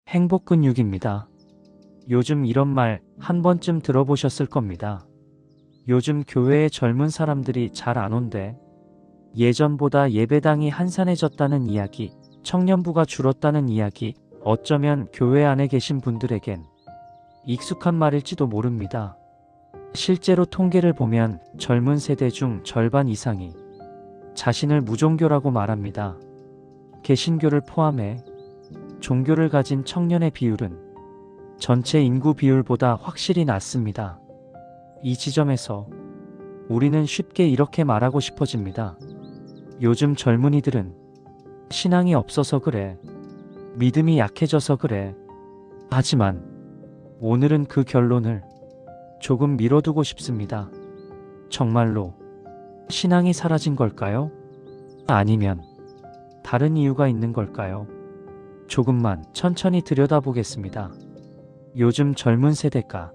행복근육입니다. 요즘 이런 말 한 번쯤 들어보셨을 겁니다. 요즘 교회에 젊은 사람들이 잘 안 온대. 예전보다 예배당이 한산해졌다는 이야기, 청년부가 줄었다는 이야기, 어쩌면 교회 안에 계신 분들에겐 익숙한 말일지도 모릅니다. 실제로 통계를 보면 젊은 세대 중 절반 이상이 자신을 무종교라고 말합니다. 개신교를 포함해 종교를 가진 청년의 비율은 전체 인구 비율보다 확실히 낮습니다. 이 지점에서 우리는 쉽게 이렇게 말하고 싶어집니다. 요즘 젊은이들은 신앙이 없어서 그래. 믿음이 약해져서 그래. 하지만 오늘은 그 결론을 조금 미뤄두고 싶습니다. 정말로 신앙이 사라진 걸까요? 아니면 다른 이유가 있는 걸까요? 조금만 천천히 들여다보겠습니다. 요즘 젊은 세대가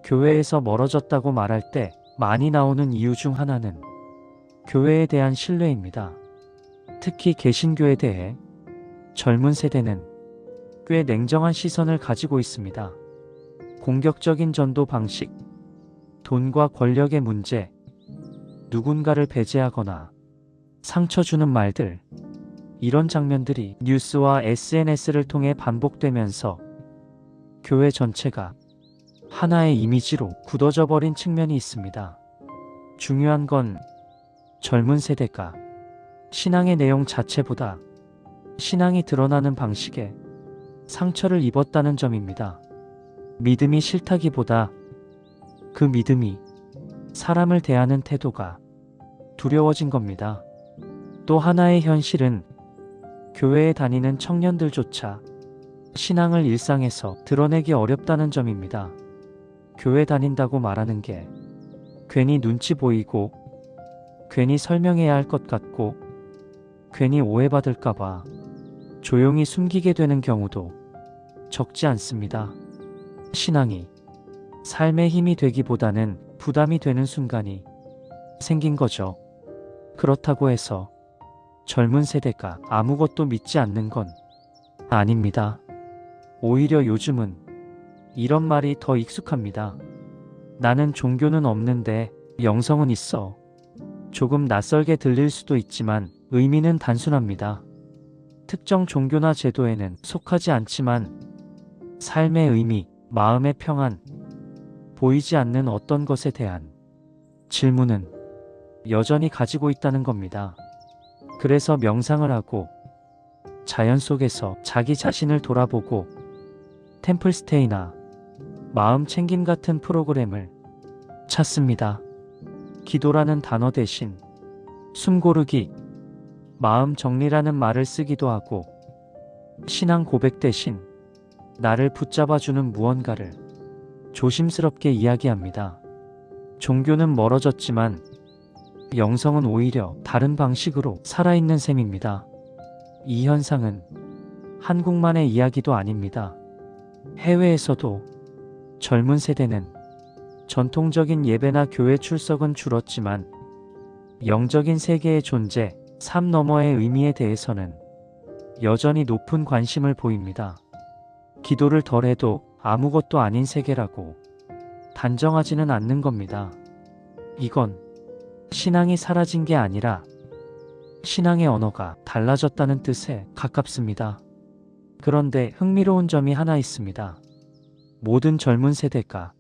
교회에서 멀어졌다고 말할 때 많이 나오는 이유 중 하나는 교회에 대한 신뢰입니다. 특히 개신교에 대해 젊은 세대는 꽤 냉정한 시선을 가지고 있습니다. 공격적인 전도 방식, 돈과 권력의 문제, 누군가를 배제하거나 상처 주는 말들, 이런 장면들이 뉴스와 SNS를 통해 반복되면서 교회 전체가 하나의 이미지로 굳어져 버린 측면이 있습니다. 중요한 건 젊은 세대가 신앙의 내용 자체보다 신앙이 드러나는 방식에 상처를 입었다는 점입니다. 믿음이 싫다기보다 그 믿음이 사람을 대하는 태도가 두려워진 겁니다. 또 하나의 현실은 교회에 다니는 청년들조차 신앙을 일상에서 드러내기 어렵다는 점입니다. 교회 다닌다고 말하는 게 괜히 눈치 보이고, 괜히 설명해야 할 것 같고, 괜히 오해받을까봐 조용히 숨기게 되는 경우도 적지 않습니다. 신앙이 삶의 힘이 되기보다는 부담이 되는 순간이 생긴 거죠. 그렇다고 해서 젊은 세대가 아무것도 믿지 않는 건 아닙니다. 오히려 요즘은 이런 말이 더 익숙합니다. 나는 종교는 없는데 영성은 있어. 조금 낯설게 들릴 수도 있지만 의미는 단순합니다. 특정 종교나 제도에는 속하지 않지만 삶의 의미, 마음의 평안, 보이지 않는 어떤 것에 대한 질문은 여전히 가지고 있다는 겁니다. 그래서 명상을 하고 자연 속에서 자기 자신을 돌아보고 템플스테이나 마음 챙김 같은 프로그램을 찾습니다. 기도라는 단어 대신 숨고르기, 마음 정리라는 말을 쓰기도 하고 신앙 고백 대신 나를 붙잡아주는 무언가를 조심스럽게 이야기합니다. 종교는 멀어졌지만 영성은 오히려 다른 방식으로 살아있는 셈입니다. 이 현상은 한국만의 이야기도 아닙니다. 해외에서도 젊은 세대는 전통적인 예배나 교회 출석은 줄었지만 영적인 세계의 존재, 삶 너머의 의미에 대해서는 여전히 높은 관심을 보입니다. 기도를 덜 해도 아무것도 아닌 세계라고 단정하지는 않는 겁니다. 이건 신앙이 사라진 게 아니라 신앙의 언어가 달라졌다는 뜻에 가깝습니다. 그런데 흥미로운 점이 하나 있습니다. 모든 젊은 세대가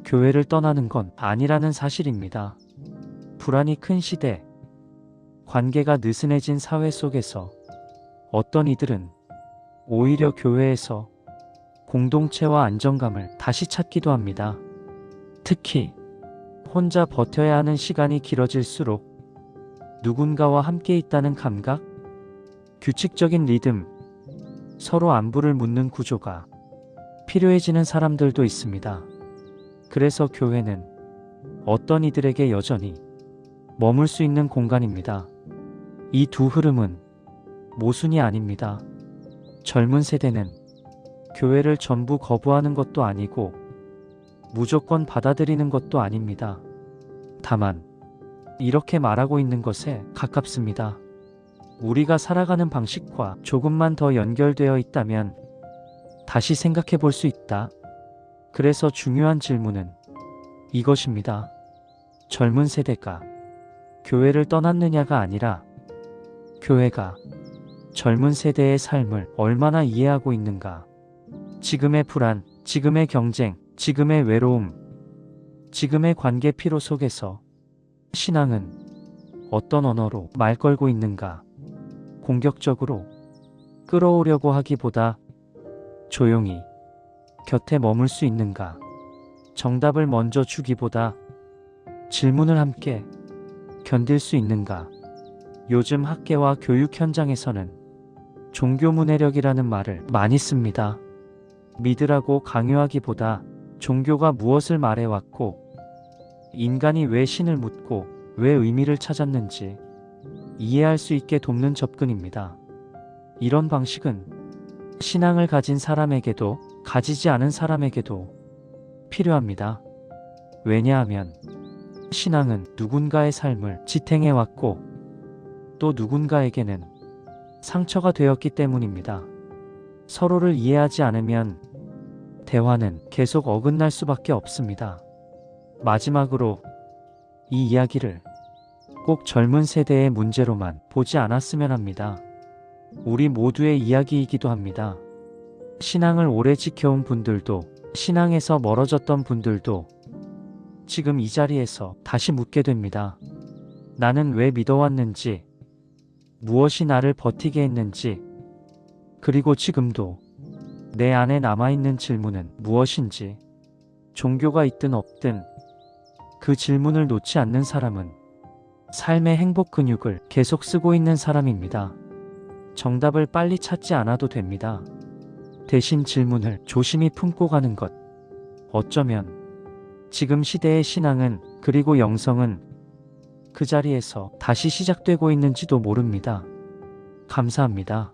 교회를 떠나는 건 아니라는 사실입니다. 불안이 큰 시대, 관계가 느슨해진 사회 속에서 어떤 이들은 오히려 교회에서 공동체와 안정감을 다시 찾기도 합니다. 특히 혼자 버텨야 하는 시간이 길어질수록 누군가와 함께 있다는 감각, 규칙적인 리듬, 서로 안부를 묻는 구조가 필요해지는 사람들도 있습니다. 그래서 교회는 어떤 이들에게 여전히 머물 수 있는 공간입니다. 이 두 흐름은 모순이 아닙니다. 젊은 세대는 교회를 전부 거부하는 것도 아니고 무조건 받아들이는 것도 아닙니다. 다만 이렇게 말하고 있는 것에 가깝습니다. 우리가 살아가는 방식과 조금만 더 연결되어 있다면 다시 생각해 볼 수 있다. 그래서 중요한 질문은 이것입니다. 젊은 세대가 교회를 떠났느냐가 아니라 교회가 젊은 세대의 삶을 얼마나 이해하고 있는가. 지금의 불안, 지금의 경쟁, 지금의 외로움, 지금의 관계 피로 속에서 신앙은 어떤 언어로 말 걸고 있는가. 공격적으로 끌어오려고 하기보다 조용히 곁에 머물 수 있는가. 정답을 먼저 주기보다 질문을 함께 견딜 수 있는가. 요즘 학계와 교육 현장에서는 종교 문해력이라는 말을 많이 씁니다. 믿으라고 강요하기보다 종교가 무엇을 말해왔고, 인간이 왜 신을 묻고 왜 의미를 찾았는지 이해할 수 있게 돕는 접근입니다. 이런 방식은 신앙을 가진 사람에게도 가지지 않은 사람에게도 필요합니다. 왜냐하면 신앙은 누군가의 삶을 지탱해왔고 또 누군가에게는 상처가 되었기 때문입니다. 서로를 이해하지 않으면 대화는 계속 어긋날 수밖에 없습니다. 마지막으로 이 이야기를 꼭 젊은 세대의 문제로만 보지 않았으면 합니다. 우리 모두의 이야기이기도 합니다. 신앙을 오래 지켜온 분들도, 신앙에서 멀어졌던 분들도 지금 이 자리에서 다시 묻게 됩니다. 나는 왜 믿어왔는지, 무엇이 나를 버티게 했는지, 그리고 지금도 내 안에 남아있는 질문은 무엇인지. 종교가 있든 없든 그 질문을 놓지 않는 사람은 삶의 행복 근육을 계속 쓰고 있는 사람입니다. 정답을 빨리 찾지 않아도 됩니다. 대신 질문을 조심히 품고 가는 것. 어쩌면 지금 시대의 신앙은, 그리고 영성은 그 자리에서 다시 시작되고 있는지도 모릅니다. 감사합니다.